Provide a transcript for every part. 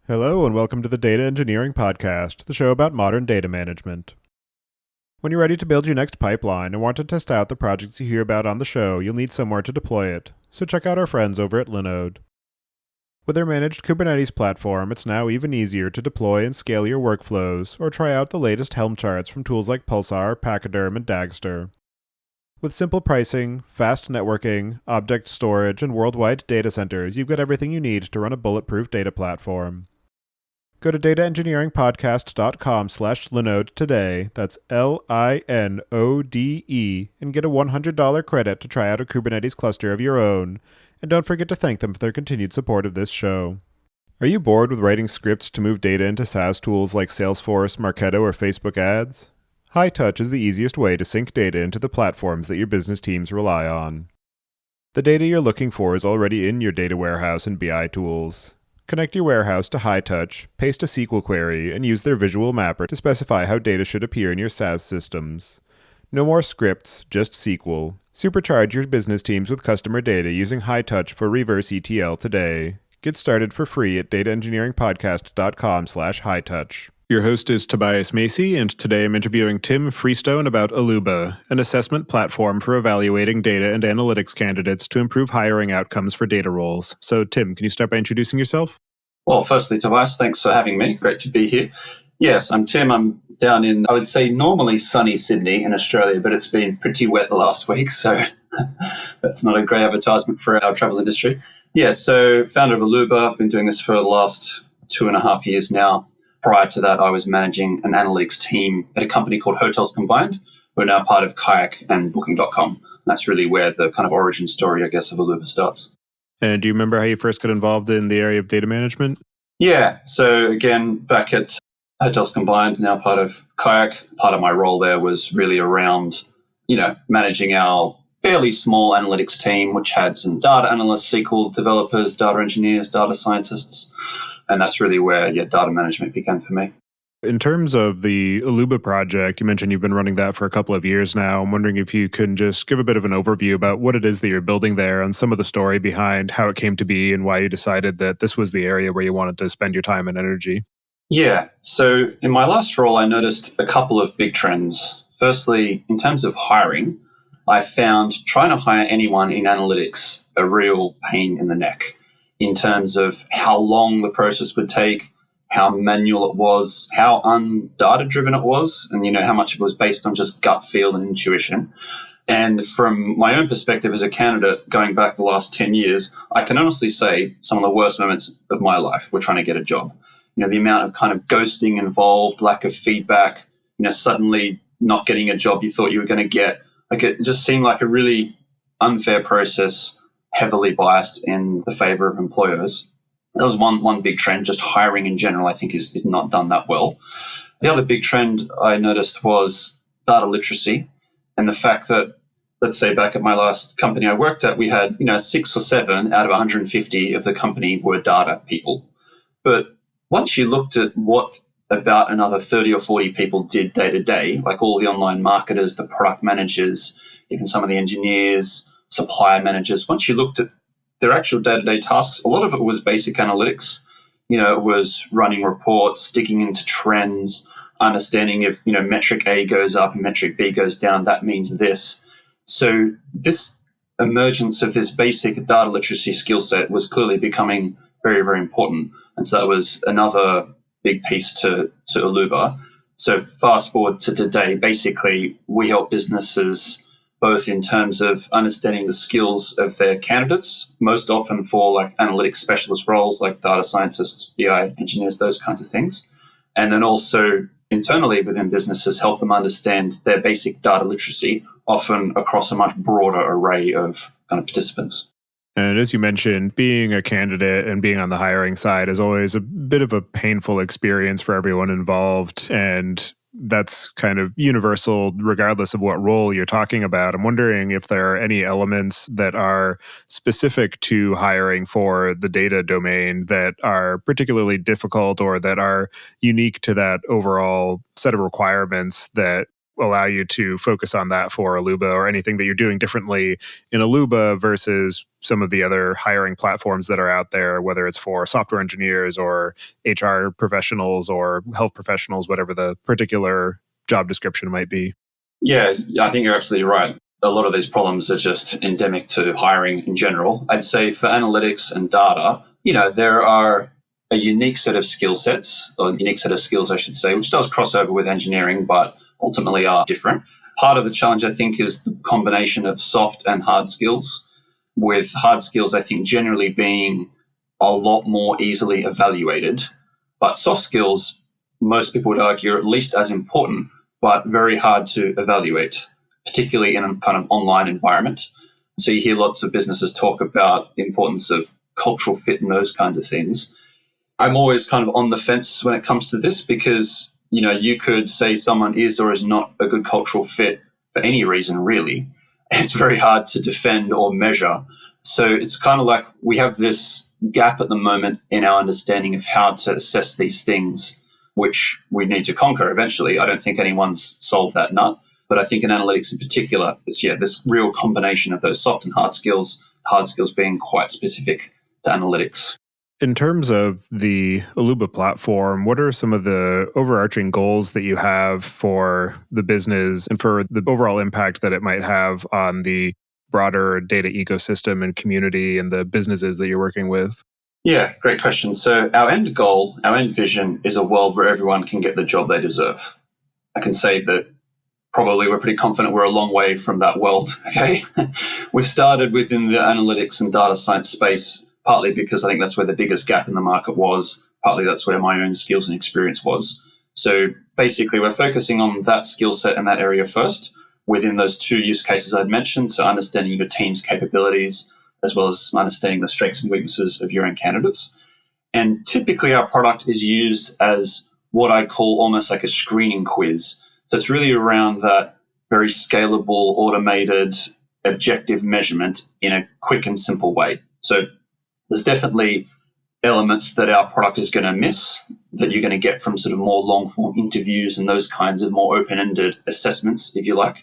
Hello, and welcome to the Data Engineering Podcast, the show about modern data management. When you're ready to build your next pipeline and want to test out the projects you hear about on the show, you'll need somewhere to deploy it, so check out our friends over at Linode. With their managed Kubernetes platform, it's now even easier to deploy and scale your workflows, or try out the latest Helm charts from tools like Pulsar, Pachyderm, and Dagster. With simple pricing, fast networking, object storage, and worldwide data centers, you've got everything you need to run a bulletproof data platform. Go to dataengineeringpodcast.com/Linode today, that's Linode, and get a $100 credit to try out a Kubernetes cluster of your own. And don't forget to thank them for their continued support of this show. Are you bored with writing scripts to move data into SaaS tools like Salesforce, Marketo, or Facebook ads? HighTouch is the easiest way to sync data into the platforms that your business teams rely on. The data you're looking for is already in your data warehouse and BI tools. Connect your warehouse to HighTouch, paste a SQL query, and use their visual mapper to specify how data should appear in your SaaS systems. No more scripts, just SQL. Supercharge your business teams with customer data using HighTouch for reverse ETL today. Get started for free at dataengineeringpodcast.com/HighTouch. Your host is Tobias Macy, and today I'm interviewing Tim Freestone about Alooba, an assessment platform for evaluating data and analytics candidates to improve hiring outcomes for data roles. So, Tim, can you start by introducing yourself? Well, firstly, Tobias, thanks for having me. Great to be here. Yes, I'm Tim. I'm down in, I would say, normally sunny Sydney in Australia, but it's been pretty wet the last week, so that's not a great advertisement for our travel industry. Yeah, so founder of Alooba. I've been doing this for the last 2.5 years now. Prior to that, I was managing an analytics team at a company called Hotels Combined. We're now part of Kayak and Booking.com. That's really where the kind of origin story, I guess, of Alooba starts. And do you remember how you first got involved in the area of data management? Yeah, so again, back at Hotels Combined, now part of Kayak, part of my role there was really around, managing our fairly small analytics team, which had some data analysts, SQL developers, data engineers, data scientists. And that's really where data management began for me. In terms of the Alooba project, you mentioned you've been running that for a couple of years now. I'm wondering if you can just give a bit of an overview about what it is that you're building there and some of the story behind how it came to be and why you decided that this was the area where you wanted to spend your time and energy. Yeah, so in my last role, I noticed a couple of big trends. Firstly, in terms of hiring, I found trying to hire anyone in analytics a real pain in the neck in terms of how long the process would take, how manual it was, how undata driven it was, and how much of it was based on just gut feel and intuition. And from my own perspective as a candidate, going back the last 10 years, I can honestly say some of the worst moments of my life were trying to get a job. The amount of kind of ghosting involved, lack of feedback, suddenly not getting a job you thought you were going to get. Like, it just seemed like a really unfair process, heavily biased in the favor of employers. That was one big trend. Just hiring in general, I think, is not done that well. The other big trend I noticed was data literacy, and the fact that, let's say back at my last company I worked at, we had 6 or 7 out of 150 of the company were data people. But once you looked at what about another 30 or 40 people did day to day, like all the online marketers, the product managers, even some of the engineers, supplier managers, once you looked at their actual day-to-day tasks, a lot of it was basic analytics. It was running reports, sticking into trends, understanding if, metric A goes up and metric B goes down, that means this. So this emergence of this basic data literacy skill set was clearly becoming very, very important. And so that was another big piece to Alooba. So fast forward to today, basically we help businesses both in terms of understanding the skills of their candidates, most often for like analytics specialist roles like data scientists, BI engineers, those kinds of things. And then also internally within businesses, help them understand their basic data literacy, often across a much broader array of kind of participants. And as you mentioned, being a candidate and being on the hiring side is always a bit of a painful experience for everyone involved. And that's kind of universal regardless of what role you're talking about. I'm wondering if there are any elements that are specific to hiring for the data domain that are particularly difficult or that are unique to that overall set of requirements that allow you to focus on that for Alooba, or anything that you're doing differently in Alooba versus some of the other hiring platforms that are out there, whether it's for software engineers or HR professionals or health professionals, whatever the particular job description might be? Yeah, I think you're absolutely right. A lot of these problems are just endemic to hiring in general. I'd say for analytics and data, there are a unique set of skill sets, or a unique set of skills, I should say, which does cross over with engineering, but ultimately are different. Part of the challenge, I think, is the combination of soft and hard skills, with hard skills, I think, generally being a lot more easily evaluated. But soft skills, most people would argue, are at least as important, but very hard to evaluate, particularly in a kind of online environment. So you hear lots of businesses talk about the importance of cultural fit and those kinds of things. I'm always kind of on the fence when it comes to this because, you could say someone is or is not a good cultural fit for any reason, really. It's very hard to defend or measure. So it's kind of like we have this gap at the moment in our understanding of how to assess these things, which we need to conquer eventually. I don't think anyone's solved that nut. But I think in analytics in particular, this real combination of those soft and hard skills being quite specific to analytics. In terms of the Alooba platform, what are some of the overarching goals that you have for the business and for the overall impact that it might have on the broader data ecosystem and community and the businesses that you're working with? Yeah, great question. So our end goal, our end vision is a world where everyone can get the job they deserve. I can say that probably we're pretty confident we're a long way from that world. Okay, we've started within the analytics and data science space, partly because I think that's where the biggest gap in the market was, partly that's where my own skills and experience was. So basically, we're focusing on that skill set and that area first within those two use cases I'd mentioned. So understanding your team's capabilities, as well as understanding the strengths and weaknesses of your own candidates. And typically, our product is used as what I call almost like a screening quiz. So it's really around that very scalable, automated, objective measurement in a quick and simple way. So there's definitely elements that our product is going to miss that you're going to get from sort of more long-form interviews and those kinds of more open-ended assessments, if you like.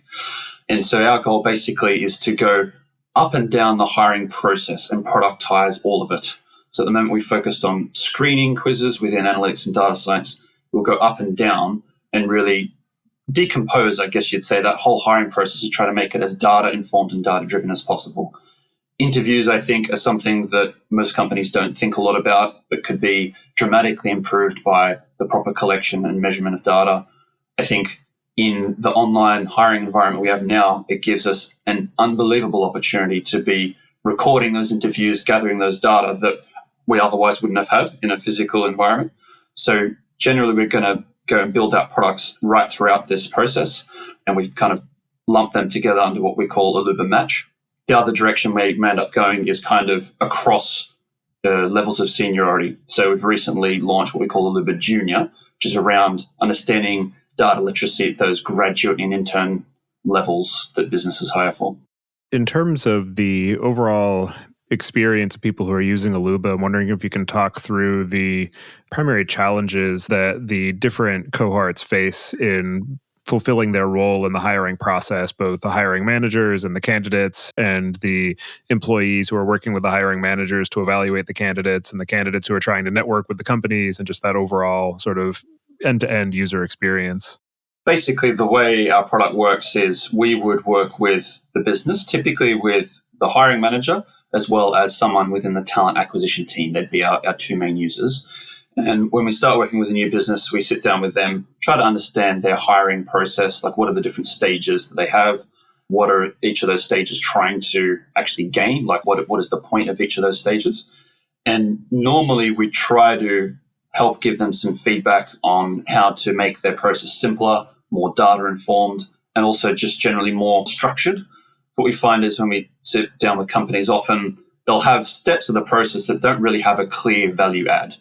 And so our goal basically is to go up and down the hiring process and productize all of it. So at the moment we focused on screening quizzes within analytics and data science. We'll go up and down and really decompose, I guess you'd say, that whole hiring process to try to make it as data-informed and data-driven as possible. Interviews, I think, are something that most companies don't think a lot about, but could be dramatically improved by the proper collection and measurement of data. I think in the online hiring environment we have now, it gives us an unbelievable opportunity to be recording those interviews, gathering those data that we otherwise wouldn't have had in a physical environment. So generally, we're going to go and build out products right throughout this process, and we've kind of lumped them together under what we call Alooba Match. The other direction we may end up going is kind of across levels of seniority. So we've recently launched what we call Alooba Junior, which is around understanding data literacy at those graduate and intern levels that businesses hire for. In terms of the overall experience of people who are using Alooba, I'm wondering if you can talk through the primary challenges that the different cohorts face in fulfilling their role in the hiring process, both the hiring managers and the candidates and the employees who are working with the hiring managers to evaluate the candidates and the candidates who are trying to network with the companies, and just that overall sort of end-to-end user experience. Basically, the way our product works is we would work with the business, typically with the hiring manager, as well as someone within the talent acquisition team. They'd be our two main users. And when we start working with a new business, we sit down with them, try to understand their hiring process, like what are the different stages that they have, what are each of those stages trying to actually gain, like what is the point of each of those stages. And normally we try to help give them some feedback on how to make their process simpler, more data informed, and also just generally more structured. What we find is when we sit down with companies, often they'll have steps of the process that don't really have a clear value add,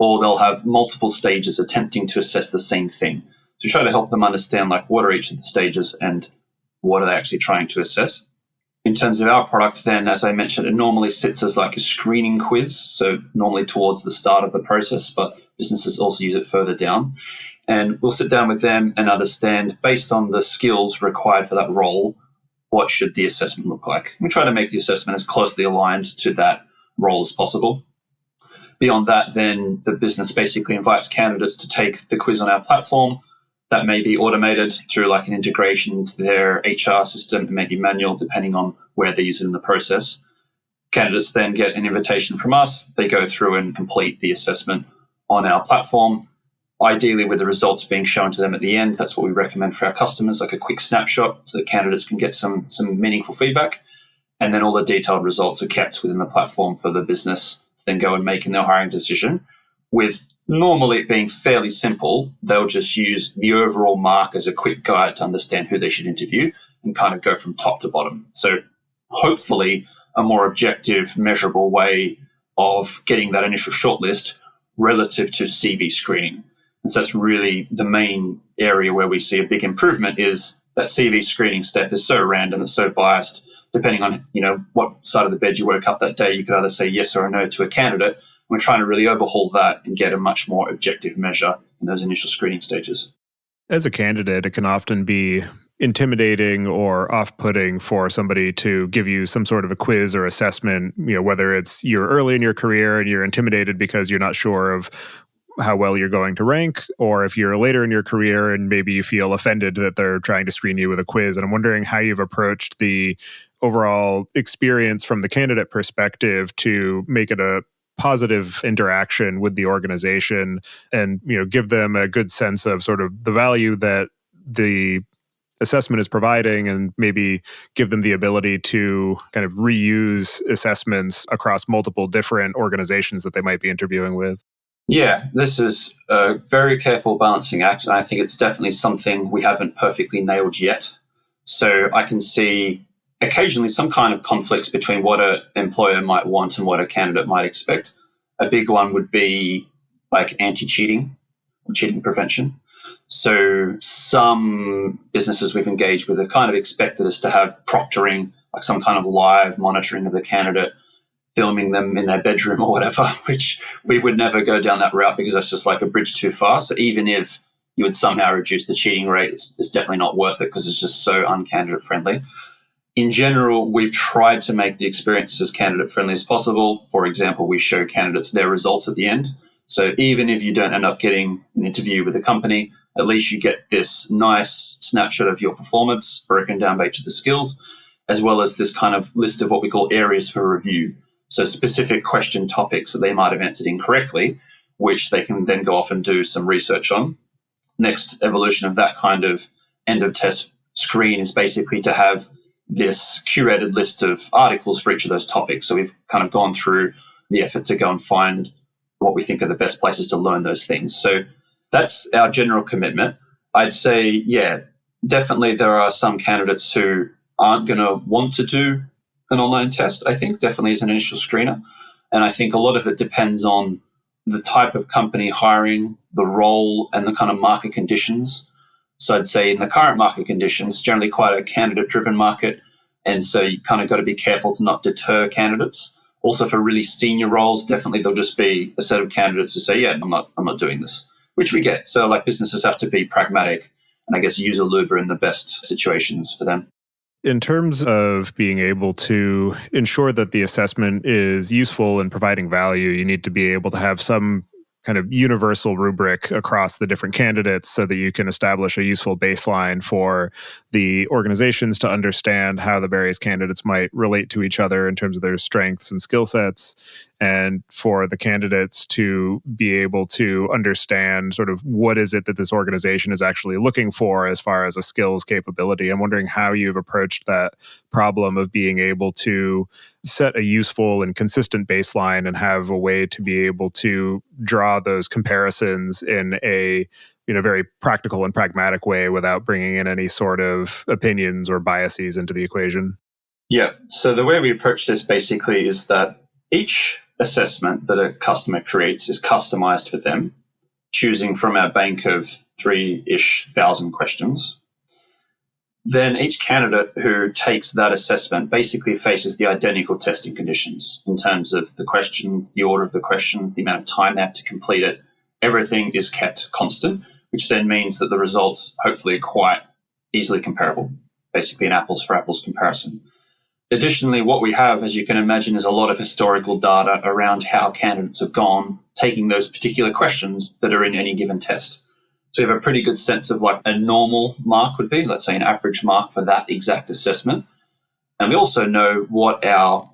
or they'll have multiple stages attempting to assess the same thing. So we try to help them understand like what are each of the stages and what are they actually trying to assess. In terms of our product, then, as I mentioned, it normally sits as like a screening quiz, so normally towards the start of the process, but businesses also use it further down. And we'll sit down with them and understand, based on the skills required for that role, what should the assessment look like. We try to make the assessment as closely aligned to that role as possible. Beyond that, then the business basically invites candidates to take the quiz on our platform. That may be automated through like an integration to their HR system. It may be manual, depending on where they use it in the process. Candidates then get an invitation from us. They go through and complete the assessment on our platform, ideally with the results being shown to them at the end. That's what we recommend for our customers, like a quick snapshot so that candidates can get some meaningful feedback. And then all the detailed results are kept within the platform for the business to then go and make in their hiring decision. With normally it being fairly simple, they'll just use the overall mark as a quick guide to understand who they should interview and kind of go from top to bottom. So hopefully a more objective, measurable way of getting that initial shortlist relative to CV screening. And so that's really the main area where we see a big improvement, is that CV screening step is so random, it's so biased. Depending on what side of the bed you woke up that day, you could either say yes or no to a candidate. We're trying to really overhaul that and get a much more objective measure in those initial screening stages. As a candidate, it can often be intimidating or off-putting for somebody to give you some sort of a quiz or assessment, whether it's you're early in your career and you're intimidated because you're not sure of how well you're going to rank, or if you're later in your career and maybe you feel offended that they're trying to screen you with a quiz. And I'm wondering how you've approached the overall experience from the candidate perspective to make it a positive interaction with the organization and give them a good sense of sort of the value that the assessment is providing, and maybe give them the ability to kind of reuse assessments across multiple different organizations that they might be interviewing with. Yeah, this is a very careful balancing act, and I think it's definitely something we haven't perfectly nailed yet. So I can see occasionally some kind of conflicts between what an employer might want and what a candidate might expect. A big one would be like anti-cheating or cheating prevention. So some businesses we've engaged with have kind of expected us to have proctoring, like some kind of live monitoring of the candidate, filming them in their bedroom or whatever, which we would never go down that route because that's just like a bridge too far. So even if you would somehow reduce the cheating rate, it's definitely not worth it because it's just so uncandidate friendly. In general, we've tried to make the experience as candidate friendly as possible. For example, we show candidates their results at the end. So even if you don't end up getting an interview with a company, at least you get this nice snapshot of your performance broken down by each of the skills, as well as this kind of list of what we call areas for review. So specific question topics that they might have answered incorrectly, which they can then go off and do some research on. Next evolution of that kind of end of test screen is basically to have this curated list of articles for each of those topics. So we've kind of gone through the effort to go and find what we think are the best places to learn those things. So that's our general commitment. I'd say, yeah, definitely there are some candidates who aren't going to want to do an online test, I think, definitely as an initial screener. And I think a lot of it depends on the type of company hiring, the role, and the kind of market conditions. So I'd say in the current market conditions, generally quite a candidate-driven market. And so you kind of got to be careful to not deter candidates. Also for really senior roles, definitely there'll just be a set of candidates who say, yeah, I'm not doing this, which we get. So like businesses have to be pragmatic and I guess use Alooba in the best situations for them. In terms of being able to ensure that the assessment is useful and providing value, you need to be able to have some kind of universal rubric across the different candidates so that you can establish a useful baseline for the organizations to understand how the various candidates might relate to each other in terms of their strengths and skill sets, and for the candidates to be able to understand sort of what is it that this organization is actually looking for as far as a skills capability. I'm wondering how you've approached that problem of being able to set a useful and consistent baseline and have a way to be able to draw those comparisons in a very practical and pragmatic way without bringing in any sort of opinions or biases into the equation. Yeah. So the way we approach this basically is that each assessment that a customer creates is customized for them, choosing from our bank of 3-ish thousand questions. Then each candidate who takes that assessment basically faces the identical testing conditions in terms of the questions, the order of the questions, the amount of time they have to complete it. Everything is kept constant, which then means that the results hopefully are quite easily comparable, basically an apples for apples comparison. Additionally, what we have, as you can imagine, is a lot of historical data around how candidates have gone, taking those particular questions that are in any given test. So we have a pretty good sense of what a normal mark would be, let's say an average mark for that exact assessment. And we also know what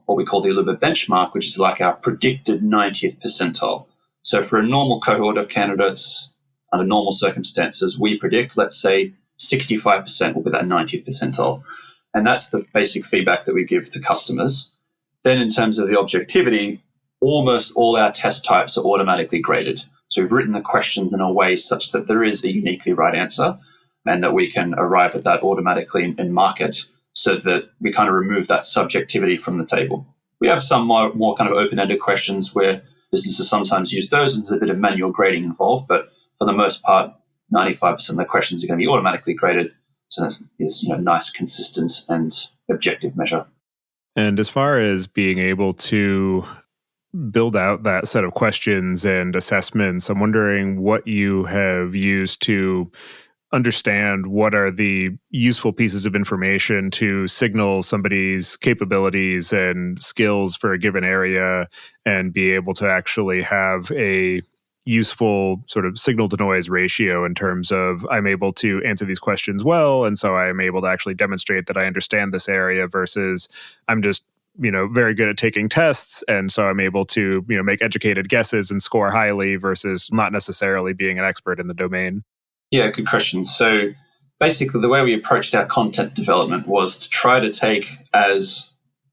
we call the Alooba benchmark, which is like our predicted 90th percentile. So for a normal cohort of candidates under normal circumstances, we predict, let's say 65% will be that 90th percentile. And that's the basic feedback that we give to customers. Then in terms of the objectivity, almost all our test types are automatically graded. So we've written the questions in a way such that there is a uniquely right answer and that we can arrive at that automatically and mark it so that we kind of remove that subjectivity from the table. We have some more kind of open-ended questions where businesses sometimes use those, and there's a bit of manual grading involved, but for the most part, 95% of the questions are going to be automatically graded. So that's nice, consistent, and objective measure. And as far as being able to build out that set of questions and assessments, I'm wondering what you have used to understand what are the useful pieces of information to signal somebody's capabilities and skills for a given area and be able to actually have a useful sort of signal to noise ratio in terms of I'm able to answer these questions well, and so I'm able to actually demonstrate that I understand this area versus I'm just very good at taking tests, and so I'm able to make educated guesses and score highly versus not necessarily being an expert in the domain. Yeah, good question. So basically the way we approached our content development was to try to take as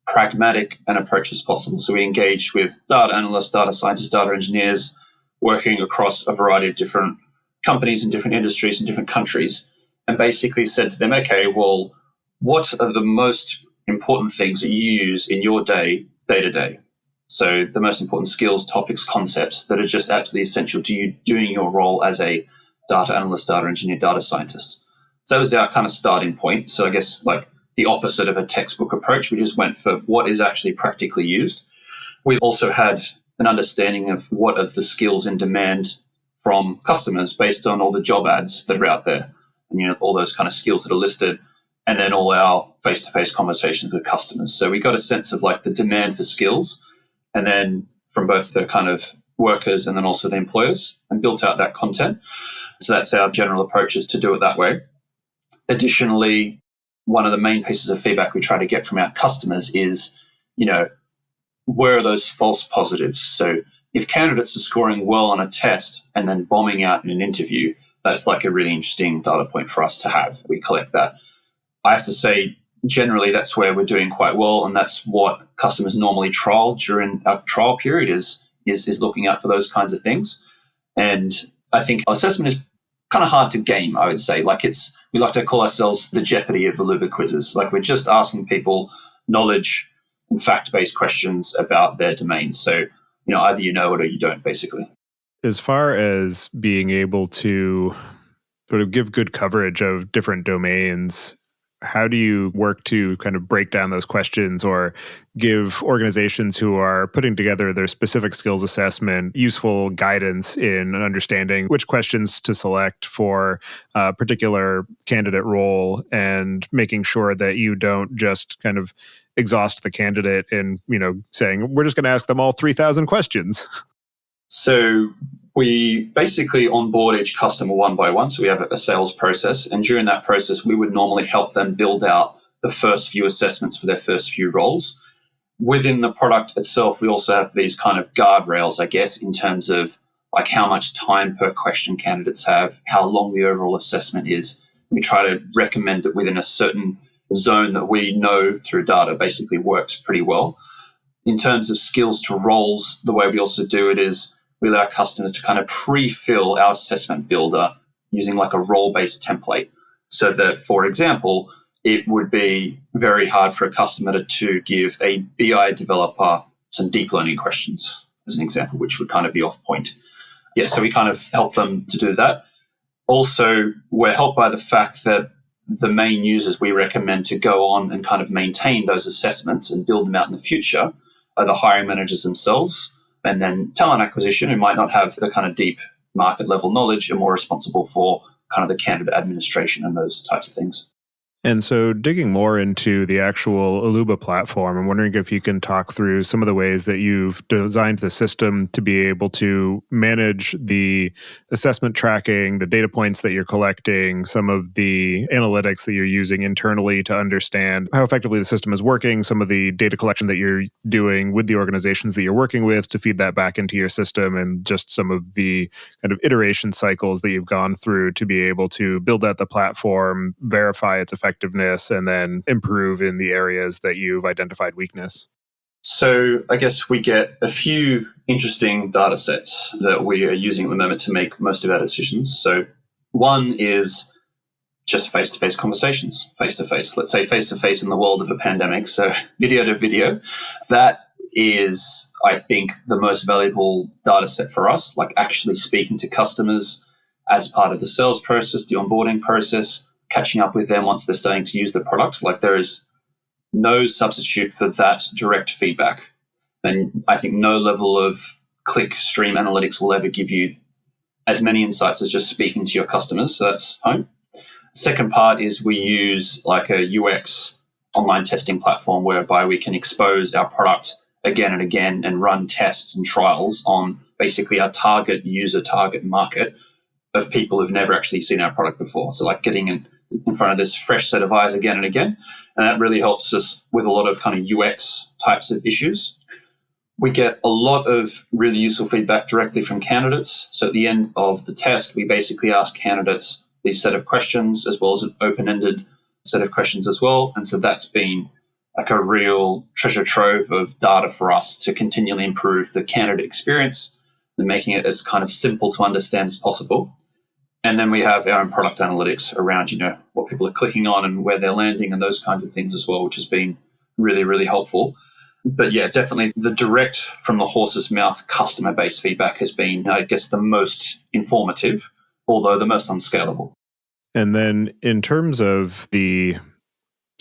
pragmatic an approach as possible. So we engaged with data analysts, data scientists, data engineers, working across a variety of different companies in different industries in different countries, and basically said to them, okay, well, what are the most important things that you use in your day to day? So the most important skills, topics, concepts that are just absolutely essential to you doing your role as a data analyst, data engineer, data scientist. So that was our kind of starting point. So I guess like the opposite of a textbook approach, we just went for what is actually practically used. We also had an understanding of what are the skills in demand from customers based on all the job ads that are out there, and all those kind of skills that are listed, and then all our face-to-face conversations with customers. So we got a sense of like the demand for skills, and then from both the kind of workers and then also the employers, and built out that content. So that's our general approach, is to do it that way. Additionally, one of the main pieces of feedback we try to get from our customers is, where are those false positives? So if candidates are scoring well on a test and then bombing out in an interview, that's like a really interesting data point for us to have. We collect that. I have to say, generally, that's where we're doing quite well, and that's what customers normally trial during our trial period is looking out for those kinds of things. And I think assessment is kind of hard to game, I would say. We like to call ourselves the Jeopardy of Alooba quizzes. Like, we're just asking people knowledge and fact-based questions about their domain. So, either you know it or you don't, basically. As far as being able to sort of give good coverage of different domains, how do you work to kind of break down those questions or give organizations who are putting together their specific skills assessment useful guidance in understanding which questions to select for a particular candidate role, and making sure that you don't just kind of exhaust the candidate in, saying, we're just going to ask them all 3,000 questions? So we basically onboard each customer one by one. So we have a sales process. And during that process, we would normally help them build out the first few assessments for their first few roles. Within the product itself, we also have these kind of guardrails, I guess, in terms of like how much time per question candidates have, how long the overall assessment is. We try to recommend it within a certain zone that we know through data basically works pretty well. In terms of skills to roles, the way we also do it is we allow customers to kind of pre-fill our assessment builder using like a role-based template. So that, for example, it would be very hard for a customer to give a BI developer some deep learning questions, as an example, which would kind of be off point. Yeah, so we kind of help them to do that. Also, we're helped by the fact that the main users we recommend to go on and kind of maintain those assessments and build them out in the future are the hiring managers themselves, and then talent acquisition, who might not have the kind of deep market level knowledge are more responsible for kind of the candidate administration and those types of things. And so, digging more into the actual Alooba platform, I'm wondering if you can talk through some of the ways that you've designed the system to be able to manage the assessment tracking, the data points that you're collecting, some of the analytics that you're using internally to understand how effectively the system is working, some of the data collection that you're doing with the organizations that you're working with to feed that back into your system, and just some of the kind of iteration cycles that you've gone through to be able to build out the platform, verify its effectiveness, and then improve in the areas that you've identified weakness. So I guess we get a few interesting data sets that we are using at the moment to make most of our decisions. So one is just face-to-face conversations, face-to-face. Let's say face-to-face in the world of a pandemic, so video to video. That is, I think, the most valuable data set for us, like actually speaking to customers as part of the sales process, the onboarding process, catching up with them once they're starting to use the product. Like, there is no substitute for that direct feedback. And I think no level of click stream analytics will ever give you as many insights as just speaking to your customers. So that's home. Second part is we use like a UX online testing platform whereby we can expose our product again and again and run tests and trials on basically our target user, target market of people who've never actually seen our product before. So like getting in front of this fresh set of eyes again and again. And that really helps us with a lot of kind of UX types of issues. We get a lot of really useful feedback directly from candidates. So at the end of the test, we basically ask candidates these set of questions as well as an open-ended set of questions as well. And so that's been like a real treasure trove of data for us to continually improve the candidate experience and making it as kind of simple to understand as possible. And then we have our own product analytics around, what people are clicking on and where they're landing and those kinds of things as well, which has been really, really helpful. But yeah, definitely the direct from the horse's mouth customer-based feedback has been, I guess, the most informative, although the most unscalable. And then in terms of the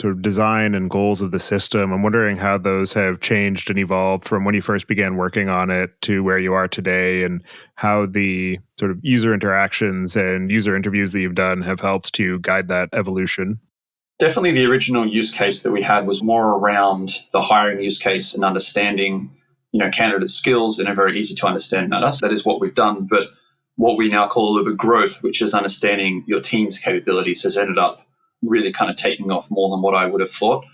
sort of design and goals of the system, I'm wondering how those have changed and evolved from when you first began working on it to where you are today, and how the sort of user interactions and user interviews that you've done have helped to guide that evolution. Definitely the original use case that we had was more around the hiring use case and understanding, candidate skills in a very easy to understand manner. So that is what we've done. But what we now call Alooba growth, which is understanding your team's capabilities, has ended up really kind of taking off more than what I would have thought.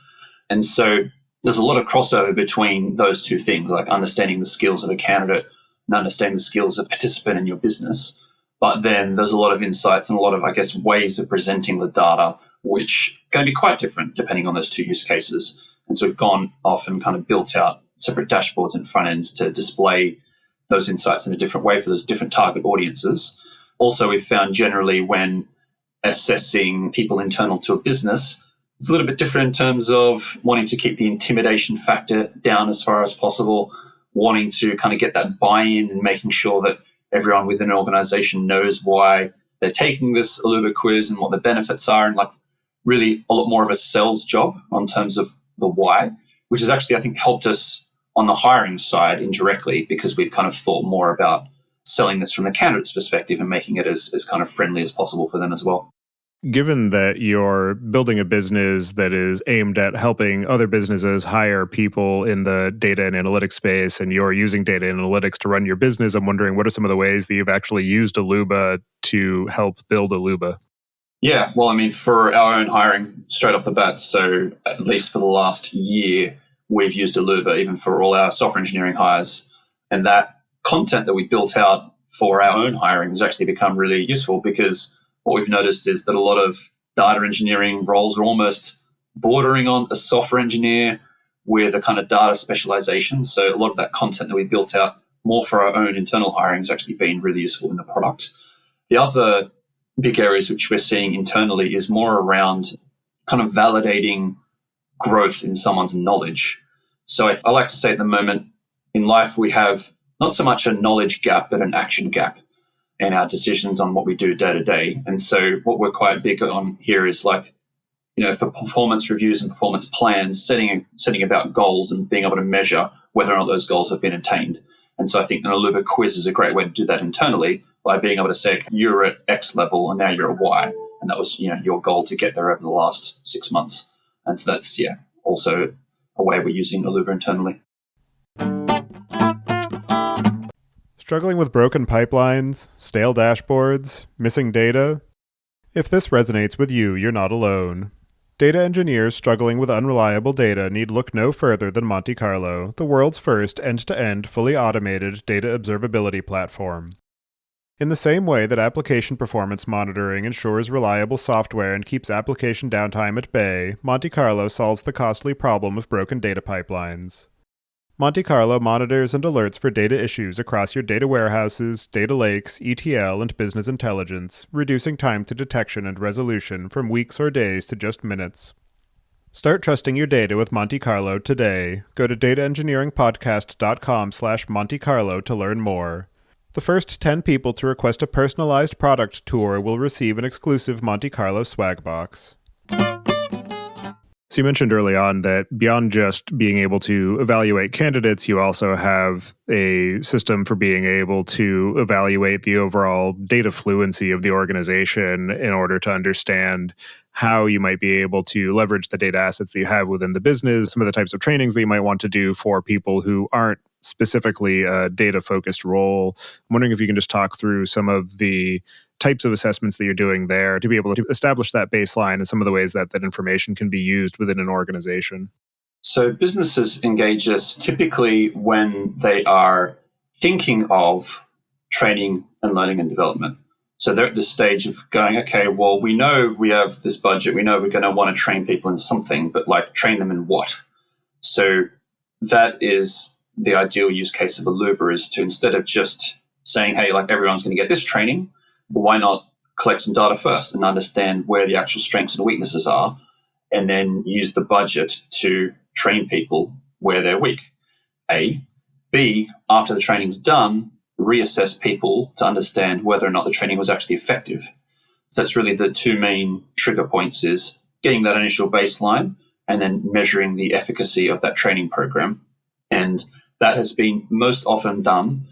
And so there's a lot of crossover between those two things, like understanding the skills of a candidate and understanding the skills of a participant in your business. But then there's a lot of insights and a lot of, I guess, ways of presenting the data, which are going to be quite different depending on those two use cases. And so we've gone off and kind of built out separate dashboards and front ends to display those insights in a different way for those different target audiences. Also, we've found generally when assessing people internal to a business, it's a little bit different in terms of wanting to keep the intimidation factor down as far as possible, wanting to kind of get that buy-in and making sure that everyone within an organization knows why they're taking this Alooba quiz and what the benefits are, and like really a lot more of a sales job on terms of the why, which has actually, I think, helped us on the hiring side indirectly, because we've kind of thought more about selling this from the candidate's perspective and making it as kind of friendly as possible for them as well. Given that you're building a business that is aimed at helping other businesses hire people in the data and analytics space, and you're using data and analytics to run your business, I'm wondering what are some of the ways that you've actually used Alooba to help build Alooba? Yeah, well, I mean, for our own hiring straight off the bat, so at least for the last year, we've used Alooba even for all our software engineering hires. And that content that we built out for our own hiring has actually become really useful, because what we've noticed is that a lot of data engineering roles are almost bordering on a software engineer with a kind of data specialization. So a lot of that content that we built out more for our own internal hiring has actually been really useful in the product. The other big areas which we're seeing internally is more around kind of validating growth in someone's knowledge. So I like to say at the moment in life, we have not so much a knowledge gap, but an action gap in our decisions on what we do day to day. And so what we're quite big on here is like, for performance reviews and performance plans, setting about goals and being able to measure whether or not those goals have been attained. And so I think an Alooba quiz is a great way to do that internally by being able to say, you're at X level and now you're at Y. And that was, your goal to get there over the last 6 months. And so that's, also a way we're using Alooba internally. Struggling with broken pipelines, stale dashboards, missing data? If this resonates with you, you're not alone. Data engineers struggling with unreliable data need look no further than Monte Carlo, the world's first end-to-end, fully automated data observability platform. In the same way that application performance monitoring ensures reliable software and keeps application downtime at bay, Monte Carlo solves the costly problem of broken data pipelines. Monte Carlo monitors and alerts for data issues across your data warehouses, data lakes, ETL, and business intelligence, reducing time to detection and resolution from weeks or days to just minutes. Start trusting your data with Monte Carlo today. Go to dataengineeringpodcast.com/Monte Carlo to learn more. The first 10 people to request a personalized product tour will receive an exclusive Monte Carlo swag box. So you mentioned early on that beyond just being able to evaluate candidates, you also have a system for being able to evaluate the overall data fluency of the organization in order to understand how you might be able to leverage the data assets that you have within the business, some of the types of trainings that you might want to do for people who aren't specifically a data-focused role. I'm wondering if you can just talk through some of the types of assessments that you're doing there to be able to establish that baseline and some of the ways that that information can be used within an organization. So businesses engage us typically when they are thinking of training and learning and development. So they're at this stage of going, okay, well, we know we have this budget. We know we're going to want to train people in something, but train them in what? So that is the ideal use case of Alooba, is to, instead of just saying, hey, everyone's going to get this training, why not collect some data first and understand where the actual strengths and weaknesses are, and then use the budget to train people where they're weak. A. B, after the training's done, reassess people to understand whether or not the training was actually effective. So that's really the two main trigger points, is getting that initial baseline and then measuring the efficacy of that training program. And that has been most often done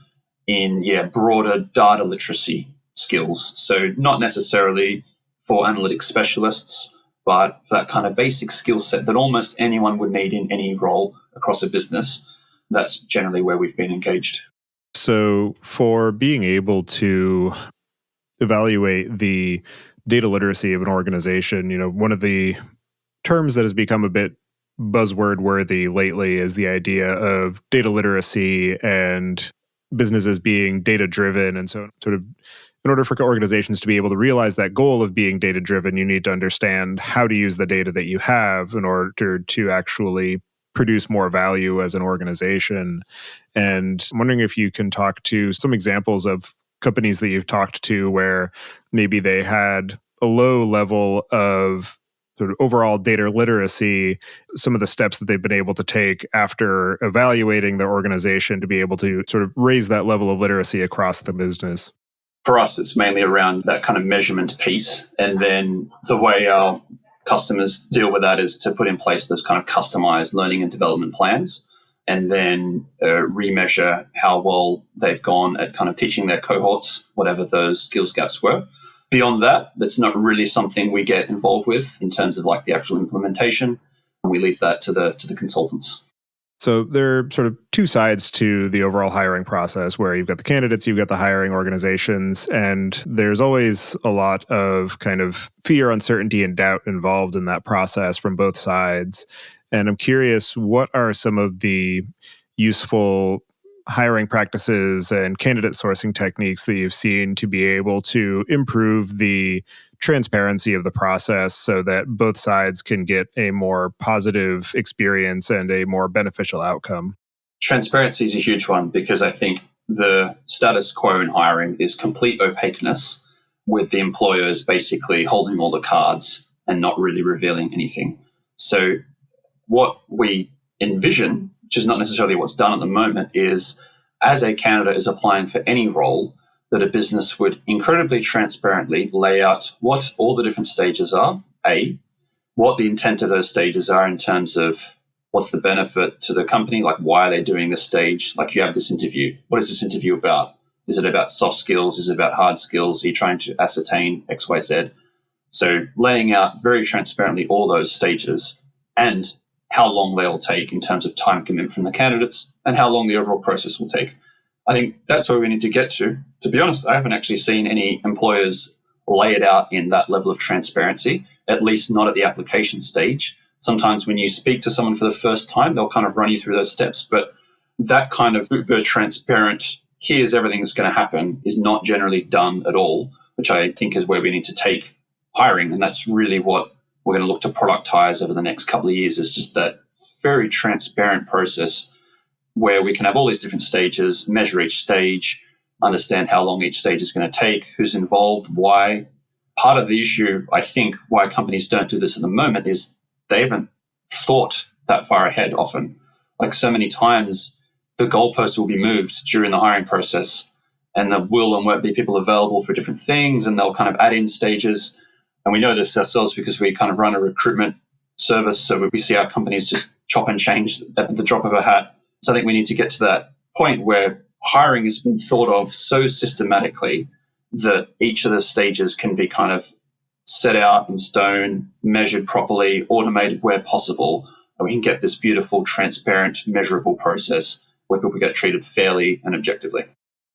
in broader data literacy skills. So not necessarily for analytics specialists, but for that kind of basic skill set that almost anyone would need in any role across a business. That's generally where we've been engaged. So for being able to evaluate the data literacy of an organization, one of the terms that has become a bit buzzword worthy lately is the idea of data literacy and businesses being data driven. And so sort of in order for organizations to be able to realize that goal of being data driven, you need to understand how to use the data that you have in order to actually produce more value as an organization. And I'm wondering if you can talk to some examples of companies that you've talked to where maybe they had a low level of sort of overall data literacy, some of the steps that they've been able to take after evaluating their organization to be able to sort of raise that level of literacy across the business. For us, it's mainly around that kind of measurement piece. And then the way our customers deal with that is to put in place those kind of customized learning and development plans, and then remeasure how well they've gone at kind of teaching their cohorts, whatever those skills gaps were. Beyond that, that's not really something we get involved with in terms of the actual implementation, and we leave that to the consultants. So there are sort of two sides to the overall hiring process, where you've got the candidates, you've got the hiring organizations, and there's always a lot of kind of fear, uncertainty, and doubt involved in that process from both sides. And I'm curious, what are some of the useful hiring practices and candidate sourcing techniques that you've seen to be able to improve the transparency of the process so that both sides can get a more positive experience and a more beneficial outcome? Transparency is a huge one, because I think the status quo in hiring is complete opaqueness, with the employers basically holding all the cards and not really revealing anything. So what we envision, which is not necessarily what's done at the moment, is as a candidate is applying for any role, that a business would incredibly transparently lay out what all the different stages are, A, what the intent of those stages are in terms of What's the benefit to the company? Like, why are they doing this stage? Like, you have this interview. What is this interview about? Is it about soft skills? Is it about hard skills? Are you trying to ascertain X, Y, Z? So laying out very transparently all those stages and how long they'll take in terms of time commitment from the candidates and how long the overall process will take. I think that's where we need to get to. To be honest, I haven't actually seen any employers lay it out in that level of transparency, at least not at the application stage. Sometimes when you speak to someone for the first time, they'll kind of run you through those steps. But that kind of uber transparent, here's everything that's going to happen, is not generally done at all, which I think is where we need to take hiring. And that's really what we're going to look to productize over the next couple of years, is just that very transparent process where we can have all these different stages, measure each stage, understand how long each stage is going to take, who's involved, why. Part of the issue, I think, why companies don't do this at the moment is they haven't thought that far ahead often. Like, so many times, the goalposts will be moved during the hiring process, and there will and won't be people available for different things, and they'll kind of add in stages. And we know this ourselves because we kind of run a recruitment service, so we see our companies just chop and change at the drop of a hat. So I think we need to get to that point where hiring has been thought of so systematically that each of the stages can be kind of set out in stone, measured properly, automated where possible, and we can get this beautiful, transparent, measurable process where people get treated fairly and objectively.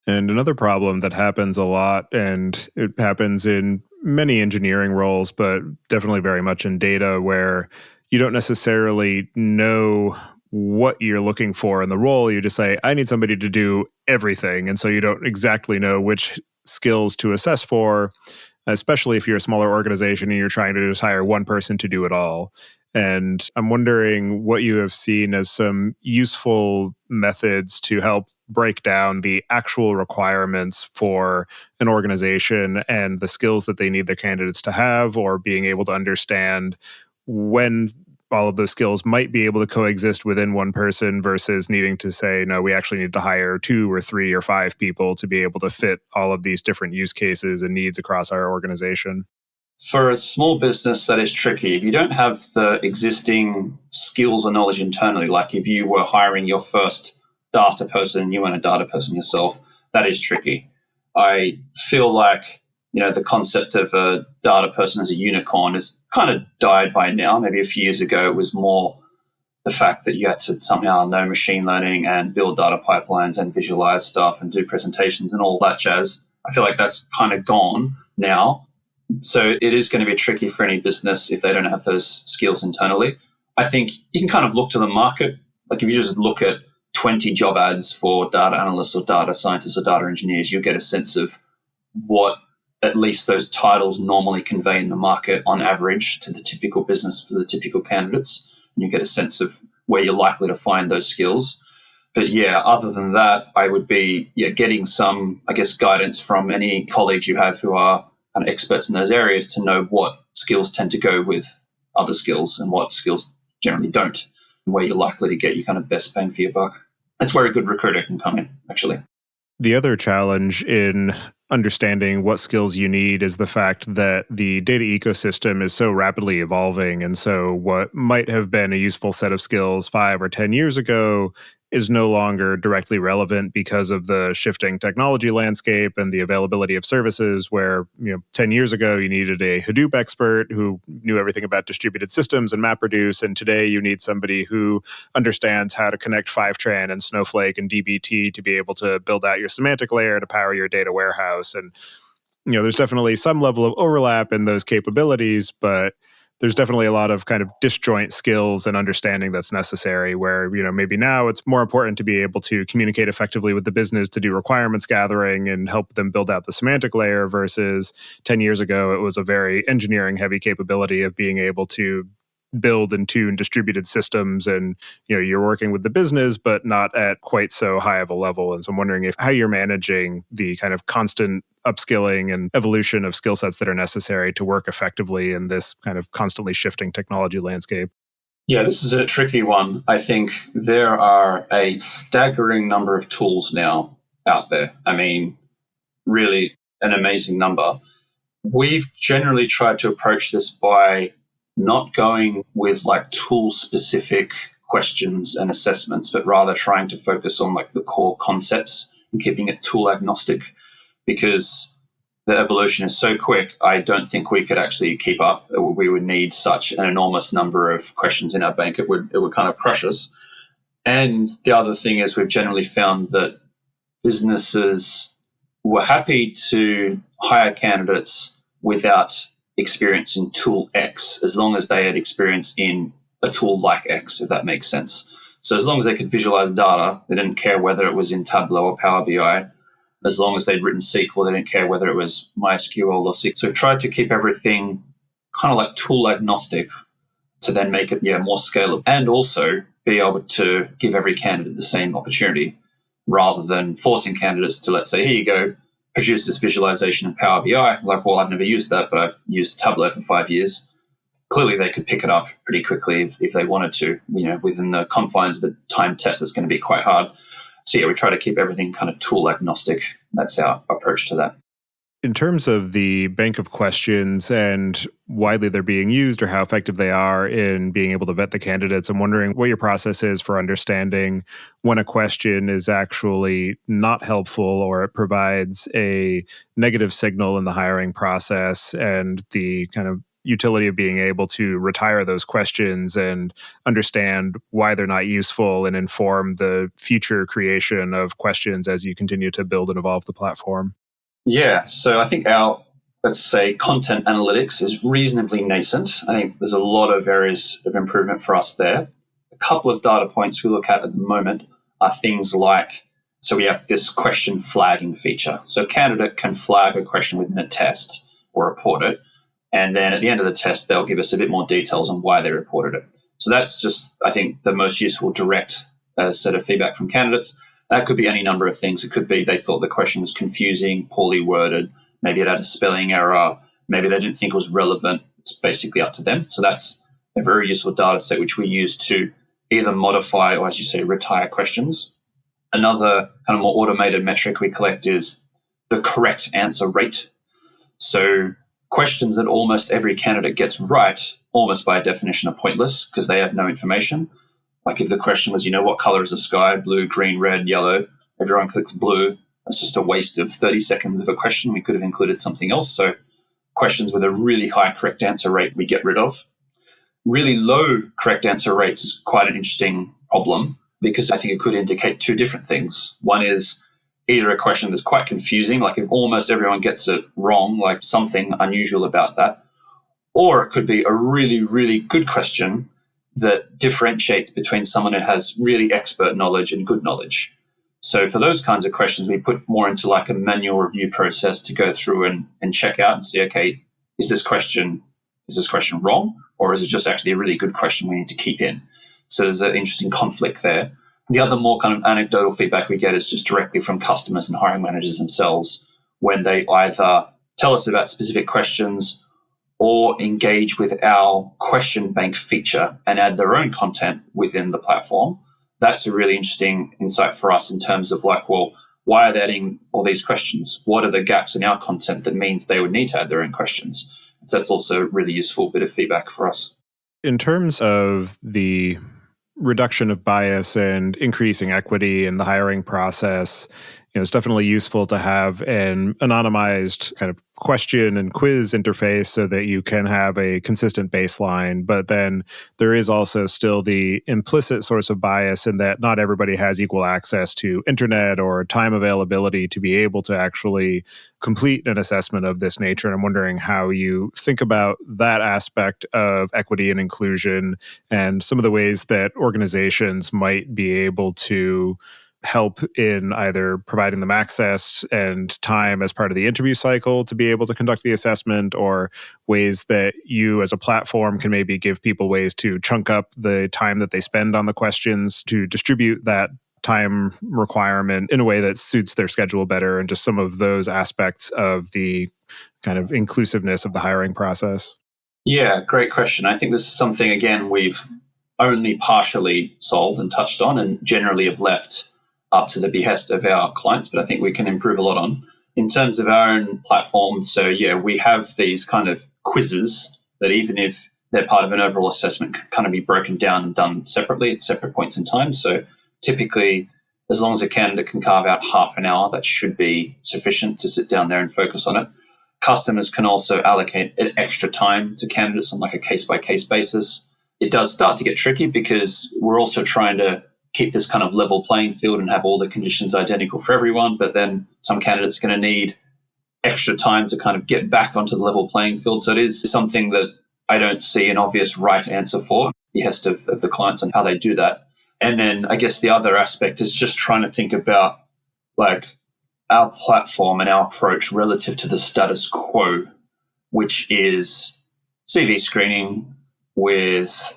And another problem that happens a lot, and it happens in many engineering roles, but definitely very much in data, where you don't necessarily know what you're looking for in the role. You just say, I need somebody to do everything. And so you don't exactly know which skills to assess for, especially if you're a smaller organization and you're trying to just hire one person to do it all. And I'm wondering what you have seen as some useful methods to help break down the actual requirements for an organization and the skills that they need their candidates to have, or being able to understand when all of those skills might be able to coexist within one person versus needing to say, no, we actually need to hire 2 or 3 or 5 people to be able to fit all of these different use cases and needs across our organization. For a small business, that is tricky. If you don't have the existing skills or knowledge internally, like if you were hiring your first data person and you weren't a data person yourself, that is tricky. I feel like, the concept of a data person as a unicorn has kind of died by now. Maybe a few years ago, it was more the fact that you had to somehow know machine learning and build data pipelines and visualize stuff and do presentations and all that jazz. I feel like that's kind of gone now. So it is going to be tricky for any business if they don't have those skills internally. I think you can kind of look to the market. Like, if you just look at 20 job ads for data analysts or data scientists or data engineers, you'll get a sense of what at least those titles normally convey in the market on average to the typical business for the typical candidates. And you get a sense of where you're likely to find those skills. But yeah, other than that, I would be getting some, guidance from any colleagues you have who are kind of experts in those areas to know what skills tend to go with other skills and what skills generally don't, and where you're likely to get your kind of best bang for your buck. That's where a good recruiter can come in, actually. The other challenge in understanding what skills you need is the fact that the data ecosystem is so rapidly evolving. And so what might have been a useful set of skills 5 or 10 years ago is no longer directly relevant because of the shifting technology landscape and the availability of services, where 10 years ago you needed a Hadoop expert who knew everything about distributed systems and MapReduce, and today you need somebody who understands how to connect Fivetran and Snowflake and dbt to be able to build out your semantic layer to power your data warehouse. And there's definitely some level of overlap in those capabilities, but there's definitely a lot of kind of disjoint skills and understanding that's necessary, where, maybe now it's more important to be able to communicate effectively with the business to do requirements gathering and help them build out the semantic layer, versus 10 years ago, it was a very engineering heavy capability of being able to build and tune distributed systems, and you're working with the business but not at quite so high of a level. And so I'm wondering how you're managing the kind of constant upskilling and evolution of skill sets that are necessary to work effectively in this kind of constantly shifting technology landscape. Yeah, this is a tricky one. I think there are a staggering number of tools now out there. I mean, really an amazing number. We've generally tried to approach this by not going with like tool specific questions and assessments, but rather trying to focus on like the core concepts and keeping it tool agnostic, because the evolution is so quick. I don't think we could actually keep up. We would need such an enormous number of questions in our bank. It would kind of crush us. And the other thing is we've generally found that businesses were happy to hire candidates without experience in tool X, as long as they had experience in a tool like X, if that makes sense. So as long as they could visualize data, they didn't care whether it was in Tableau or Power BI. As long as they'd written SQL, they didn't care whether it was MySQL or SQL. So we've tried to keep everything kind of like tool agnostic to then make it more scalable, and also be able to give every candidate the same opportunity, rather than forcing candidates to, let's say, here you go, produce this visualization in Power BI. Like, well, I've never used that, but I've used Tableau for 5 years. Clearly, they could pick it up pretty quickly if they wanted to, within the confines of a timed test. It's going to be quite hard. So we try to keep everything kind of tool agnostic. That's our approach to that. In terms of the bank of questions and widely they're being used or how effective they are in being able to vet the candidates, I'm wondering what your process is for understanding when a question is actually not helpful or it provides a negative signal in the hiring process, and the kind of utility of being able to retire those questions and understand why they're not useful and inform the future creation of questions as you continue to build and evolve the platform. Yeah, so I think our, let's say, content analytics is reasonably nascent. I think there's a lot of areas of improvement for us there. A couple of data points we look at the moment are things like, so we have this question flagging feature. So a candidate can flag a question within a test or report it, and then at the end of the test, they'll give us a bit more details on why they reported it. So that's just, I think, the most useful direct set of feedback from candidates. That could be any number of things. It could be they thought the question was confusing, poorly worded. Maybe it had a spelling error. Maybe they didn't think it was relevant. It's basically up to them. So that's a very useful data set which we use to either modify or, as you say, retire questions. Another kind of more automated metric we collect is the correct answer rate. So questions that almost every candidate gets right, almost by definition, are pointless because they have no information. Like if the question was, what color is the sky? Blue, green, red, yellow. Everyone clicks blue. That's just a waste of 30 seconds of a question. We could have included something else. So questions with a really high correct answer rate, we get rid of. Really low correct answer rates is quite an interesting problem, because I think it could indicate two different things. One is either a question that's quite confusing, like if almost everyone gets it wrong, like something unusual about that, or it could be a really, really good question that differentiates between someone who has really expert knowledge and good knowledge. So for those kinds of questions, we put more into like a manual review process to go through and check out and see, okay, is this question wrong? Or is it just actually a really good question we need to keep in? So there's an interesting conflict there. The other more kind of anecdotal feedback we get is just directly from customers and hiring managers themselves, when they either tell us about specific questions or engage with our question bank feature and add their own content within the platform. That's a really interesting insight for us in terms of like, well, why are they adding all these questions? What are the gaps in our content that means they would need to add their own questions? So that's also a really useful bit of feedback for us. In terms of the reduction of bias and increasing equity in the hiring process, it's definitely useful to have an anonymized kind of question and quiz interface so that you can have a consistent baseline. But then there is also still the implicit source of bias in that not everybody has equal access to internet or time availability to be able to actually complete an assessment of this nature. And I'm wondering how you think about that aspect of equity and inclusion and some of the ways that organizations might be able to help in either providing them access and time as part of the interview cycle to be able to conduct the assessment, or ways that you as a platform can maybe give people ways to chunk up the time that they spend on the questions to distribute that time requirement in a way that suits their schedule better, and just some of those aspects of the kind of inclusiveness of the hiring process. Yeah, great question. I think this is something, again, we've only partially solved and touched on, and generally have left up to the behest of our clients, but I think we can improve a lot on. In terms of our own platform, so we have these kind of quizzes that even if they're part of an overall assessment can kind of be broken down and done separately at separate points in time. So typically, as long as a candidate can carve out half an hour, that should be sufficient to sit down there and focus on it. Customers can also allocate an extra time to candidates on like a case-by-case basis. It does start to get tricky because we're also trying to keep this kind of level playing field and have all the conditions identical for everyone, but then some candidates are going to need extra time to kind of get back onto the level playing field. So it is something that I don't see an obvious right answer for, behest of the clients and how they do that. And then I guess the other aspect is just trying to think about like our platform and our approach relative to the status quo, which is CV screening with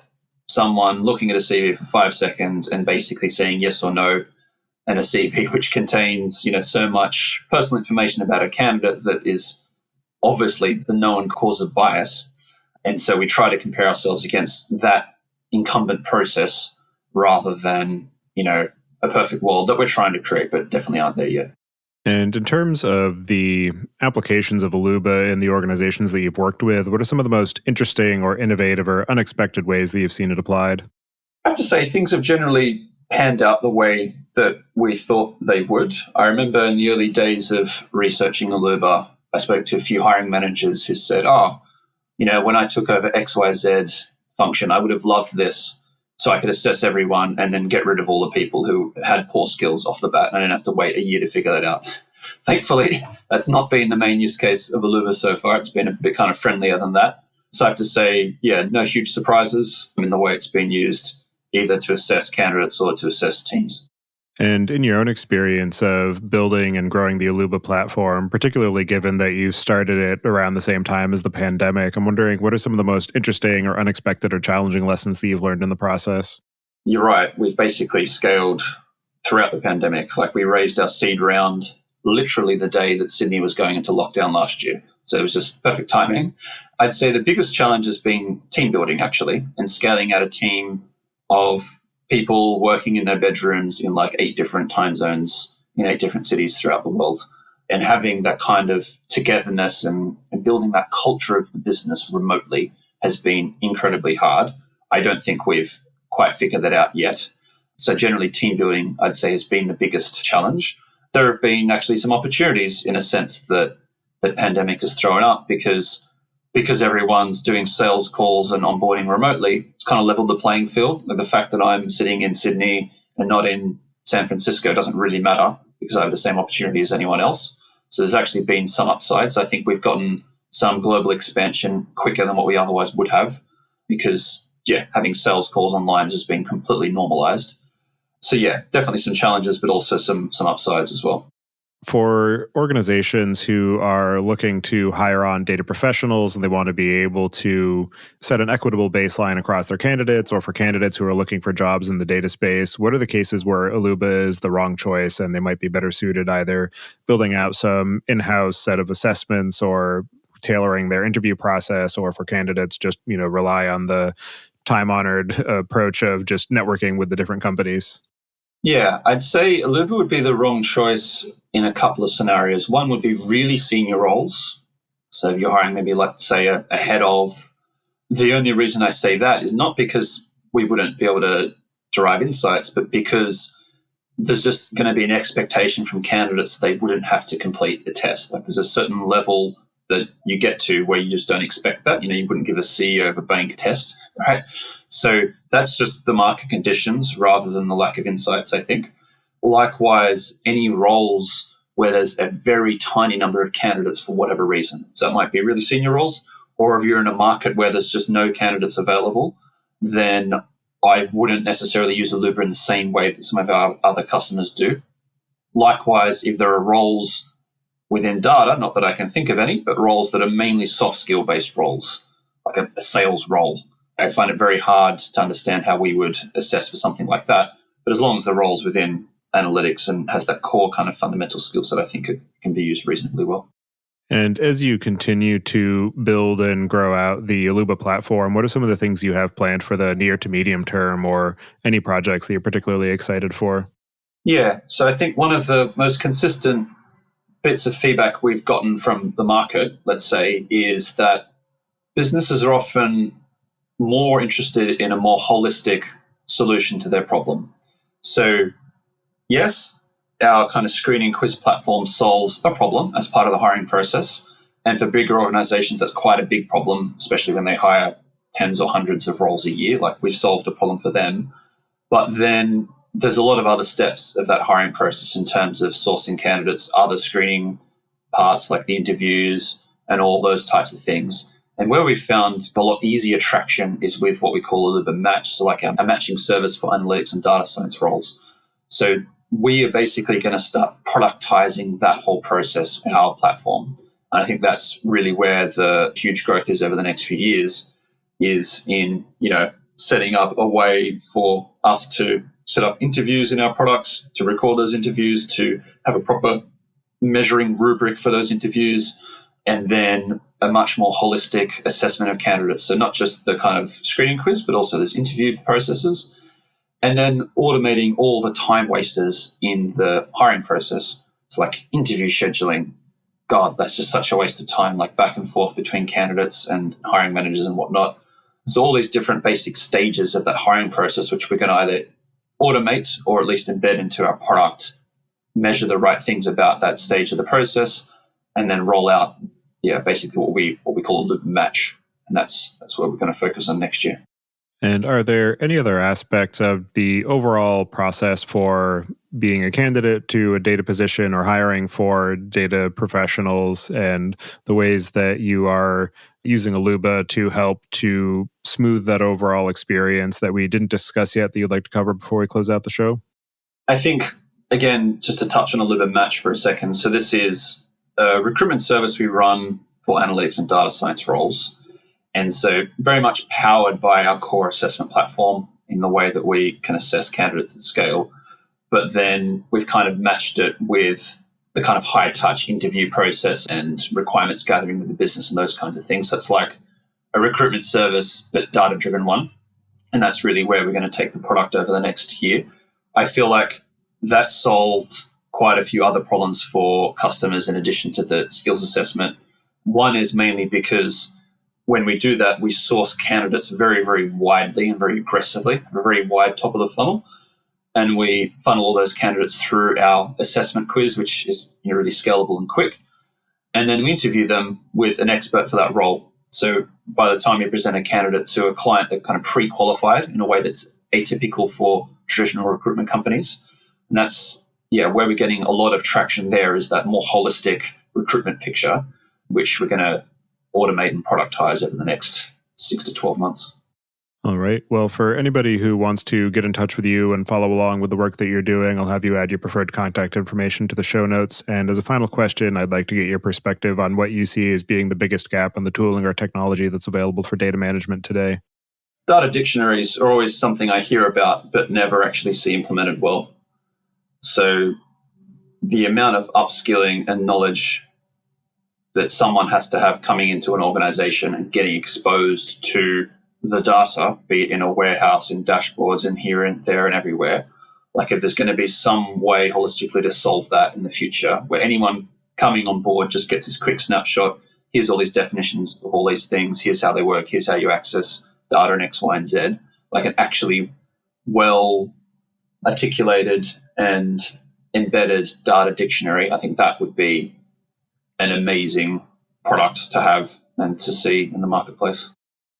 someone looking at a CV for 5 seconds and basically saying yes or no, and a CV which contains, so much personal information about a candidate that is obviously the known cause of bias. And so we try to compare ourselves against that incumbent process rather than, a perfect world that we're trying to create, but definitely aren't there yet. And in terms of the applications of Alooba in the organizations that you've worked with, what are some of the most interesting or innovative or unexpected ways that you've seen it applied? I have to say things have generally panned out the way that we thought they would. I remember in the early days of researching Alooba, I spoke to a few hiring managers who said, when I took over XYZ function, I would have loved this so I could assess everyone and then get rid of all the people who had poor skills off the bat. And I didn't have to wait a year to figure that out. Thankfully, that's not been the main use case of Alooba so far. It's been a bit kind of friendlier than that. So I have to say, no huge surprises in the way it's been used, either to assess candidates or to assess teams. And in your own experience of building and growing the Alooba platform, particularly given that you started it around the same time as the pandemic, I'm wondering what are some of the most interesting or unexpected or challenging lessons that you've learned in the process? You're right. We've basically scaled throughout the pandemic. Like we raised our seed round literally the day that Sydney was going into lockdown last year. So it was just perfect timing. I'd say the biggest challenge has been team building, actually, and scaling out a team of people working in their bedrooms in like 8 different time zones in 8 different cities throughout the world, and having that kind of togetherness and building that culture of the business remotely has been incredibly hard. I don't think we've quite figured that out yet. So generally team building, I'd say, has been the biggest challenge. There have been actually some opportunities in a sense that the pandemic has thrown up because everyone's doing sales calls and onboarding remotely. It's kind of leveled the playing field. The fact that I'm sitting in Sydney and not in San Francisco doesn't really matter because I have the same opportunity as anyone else. So there's actually been some upsides. I think we've gotten some global expansion quicker than what we otherwise would have because, having sales calls online has been completely normalized. So, definitely some challenges, but also some upsides as well. For organizations who are looking to hire on data professionals and they want to be able to set an equitable baseline across their candidates, or for candidates who are looking for jobs in the data space, what are the cases where Alooba is the wrong choice and they might be better suited either building out some in-house set of assessments or tailoring their interview process, or for candidates just, rely on the time-honored approach of just networking with the different companies? Yeah, I'd say Alooba would be the wrong choice in a couple of scenarios. One would be really senior roles. So if you're hiring maybe, let's say, a head of, the only reason I say that is not because we wouldn't be able to derive insights, but because there's just going to be an expectation from candidates that they wouldn't have to complete the test. Like there's a certain level that you get to where you just don't expect that. You wouldn't give a CEO of a bank a test, right? So that's just the market conditions rather than the lack of insights, I think. Likewise, any roles where there's a very tiny number of candidates for whatever reason. So it might be really senior roles, or if you're in a market where there's just no candidates available, then I wouldn't necessarily use Alooba in the same way that some of our other customers do. Likewise, if there are roles within data, not that I can think of any, but roles that are mainly soft skill based roles, like a sales role, I find it very hard to understand how we would assess for something like that. But as long as the role's within analytics and has that core kind of fundamental skill set, I think it can be used reasonably well. And as you continue to build and grow out the Alooba platform, what are some of the things you have planned for the near to medium term, or any projects that you're particularly excited for? Yeah, so I think one of the most consistent bits of feedback we've gotten from the market, let's say, is that businesses are often more interested in a more holistic solution to their problem. So, yes, our kind of screening quiz platform solves a problem as part of the hiring process. And for bigger organizations, that's quite a big problem, especially when they hire tens or hundreds of roles a year. Like, we've solved a problem for them. But then there's a lot of other steps of that hiring process in terms of sourcing candidates, other screening parts like the interviews and all those types of things. And where we've found a lot easier traction is with what we call Alooba Match, so like a matching service for analytics and data science roles. So we are basically going to start productizing that whole process in our platform. And I think that's really where the huge growth is over the next few years, is in, setting up a way for us to set up interviews in our products, to record those interviews, to have a proper measuring rubric for those interviews, and then a much more holistic assessment of candidates. So not just the kind of screening quiz, but also those interview processes. And then automating all the time wasters in the hiring process. It's like interview scheduling. God, that's just such a waste of time, like back and forth between candidates and hiring managers and whatnot. So all these different basic stages of that hiring process, which we're going to either automate or at least embed into our product, measure the right things about that stage of the process, and then roll out, basically what we call a loop match. And that's where we're going to focus on next year. And are there any other aspects of the overall process for being a candidate to a data position or hiring for data professionals, and the ways that you are using Alooba to help to smooth that overall experience that we didn't discuss yet that you'd like to cover before we close out the show? I think, again, just to touch on Alooba Match for a second. So this is a recruitment service we run for analytics and data science roles. And so very much powered by our core assessment platform in the way that we can assess candidates at scale. But then we've kind of matched it with the kind of high touch interview process and requirements gathering with the business and those kinds of things. So it's like a recruitment service, but data driven one. And that's really where we're going to take the product over the next year. I feel like that solved quite a few other problems for customers in addition to the skills assessment. One is mainly because when we do that, we source candidates very, very widely and very aggressively, a very wide top of the funnel. And we funnel all those candidates through our assessment quiz, which is really scalable and quick. And then we interview them with an expert for that role. So by the time you present a candidate to a client, they're kind of pre-qualified in a way that's atypical for traditional recruitment companies. And that's, where we're getting a lot of traction there, is that more holistic recruitment picture, which we're going to automate and productize over the next 6 to 12 months. All right. Well, for anybody who wants to get in touch with you and follow along with the work that you're doing, I'll have you add your preferred contact information to the show notes. And as a final question, I'd like to get your perspective on what you see as being the biggest gap in the tooling or technology that's available for data management today. Data dictionaries are always something I hear about, but never actually see implemented well. So the amount of upskilling and knowledge that someone has to have coming into an organization and getting exposed to the data, be it in a warehouse, in dashboards, and here and there and everywhere. Like, if there's going to be some way holistically to solve that in the future, where anyone coming on board just gets this quick snapshot, here's all these definitions of all these things, here's how they work, here's how you access data in X, Y, and Z, like an actually well articulated and embedded data dictionary, I think that would be an amazing product to have and to see in the marketplace.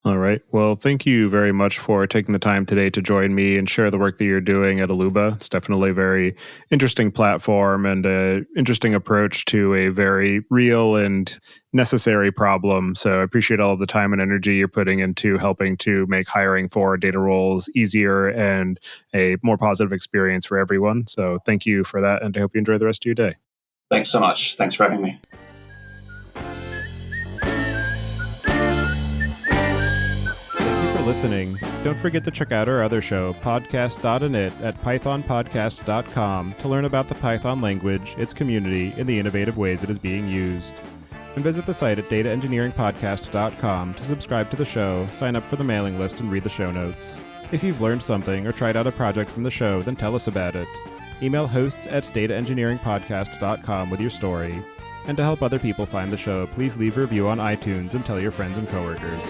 All right. Well, thank you very much for taking the time today to join me and share the work that you're doing at Alooba. It's definitely a very interesting platform and an interesting approach to a very real and necessary problem. So I appreciate all of the time and energy you're putting into helping to make hiring for data roles easier and a more positive experience for everyone. So thank you for that, and I hope you enjoy the rest of your day. Thanks so much. Thanks for having me. Listening. Don't forget to check out our other show, podcast.init, at pythonpodcast.com to learn about the Python language, its community, and the innovative ways it is being used. And visit the site at dataengineeringpodcast.com to subscribe to the show, sign up for the mailing list, and read the show notes. If you've learned something or tried out a project from the show, then tell us about it. Email hosts at dataengineeringpodcast.com with your story. And to help other people find the show, please leave a review on iTunes and tell your friends and coworkers.